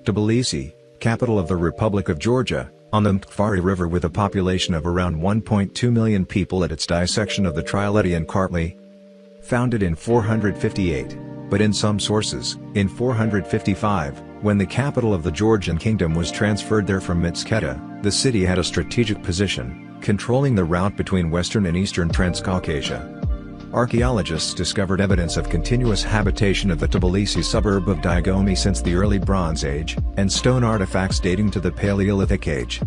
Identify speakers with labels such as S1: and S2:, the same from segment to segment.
S1: Tbilisi, capital of the Republic of Georgia, on the Mtkvari River with a population of around 1.2 million people at its dissection of the Trileti Kartli. Founded in 458, but in some sources, in 455, when the capital of the Georgian kingdom was transferred there from Mtkvari, the city had a strategic position, controlling the route between western and eastern Transcaucasia. Archaeologists discovered evidence of continuous habitation of the Tbilisi suburb of Diagomi since the early Bronze Age, and stone artifacts dating to the Paleolithic Age.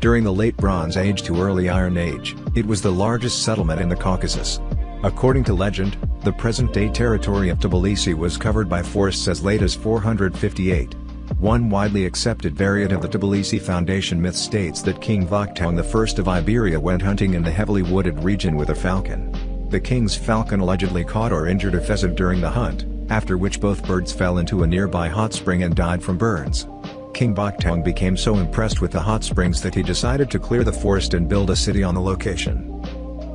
S1: During the Late Bronze Age to Early Iron Age, it was the largest settlement in the Caucasus. According to legend, the present-day territory of Tbilisi was covered by forests as late as 458. One widely accepted variant of the Tbilisi foundation myth states that King Vakhtang I of Iberia went hunting in the heavily wooded region with a falcon. The king's falcon allegedly caught or injured a pheasant during the hunt, after which both birds fell into a nearby hot spring and died from burns. King Vakhtang became so impressed with the hot springs that he decided to clear the forest and build a city on the location.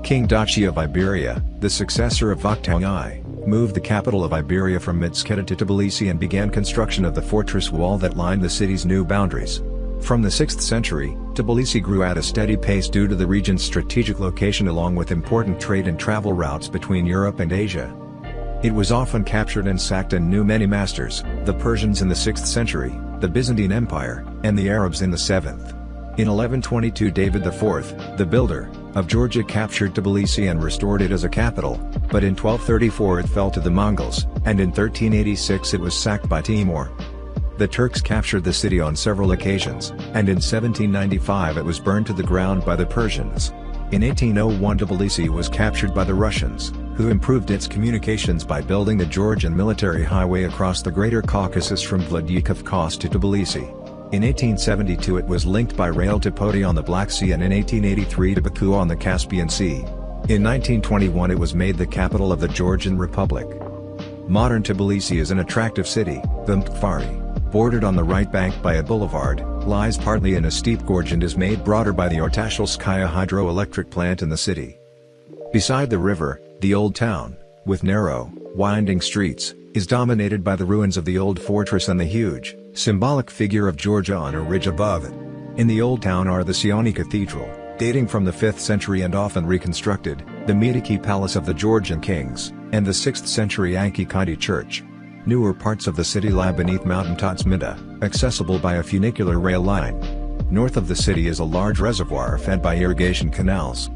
S1: King Dachi of Iberia, the successor of Vakhtang I, moved the capital of Iberia from Mtkvari to Tbilisi and began construction of the fortress wall that lined the city's new boundaries. From the 6th century, Tbilisi grew at a steady pace due to the region's strategic location along with important trade and travel routes between Europe and Asia. It was often captured and sacked and knew many masters, the Persians in the 6th century, the Byzantine Empire, and the Arabs in the 7th. In 1122 David IV, the builder, of Georgia captured Tbilisi and restored it as a capital, but in 1234 it fell to the Mongols, and in 1386 it was sacked by Timur. The Turks captured the city on several occasions, and in 1795 it was burned to the ground by the Persians. In 1801 Tbilisi was captured by the Russians, who improved its communications by building the Georgian military highway across the Greater Caucasus from Vladikavkaz to Tbilisi. In 1872 it was linked by rail to Poti on the Black Sea and in 1883 to Baku on the Caspian Sea. In 1921 it was made the capital of the Georgian Republic. Modern Tbilisi is an attractive city. The Mtkvari, bordered on the right bank by a boulevard, lies partly in a steep gorge and is made broader by the Ortashalskaya hydroelectric plant in the city. Beside the river, the old town, with narrow, winding streets, is dominated by the ruins of the old fortress and the huge, symbolic figure of Georgia on a ridge above it. In the old town are the Sioni Cathedral, dating from the 5th century and often reconstructed, the Mtkvari Palace of the Georgian kings, and the 6th century Ankikandi Church. Newer parts of the city lie beneath Mountain Totsminda, accessible by a funicular rail line. North of the city is a large reservoir fed by irrigation canals.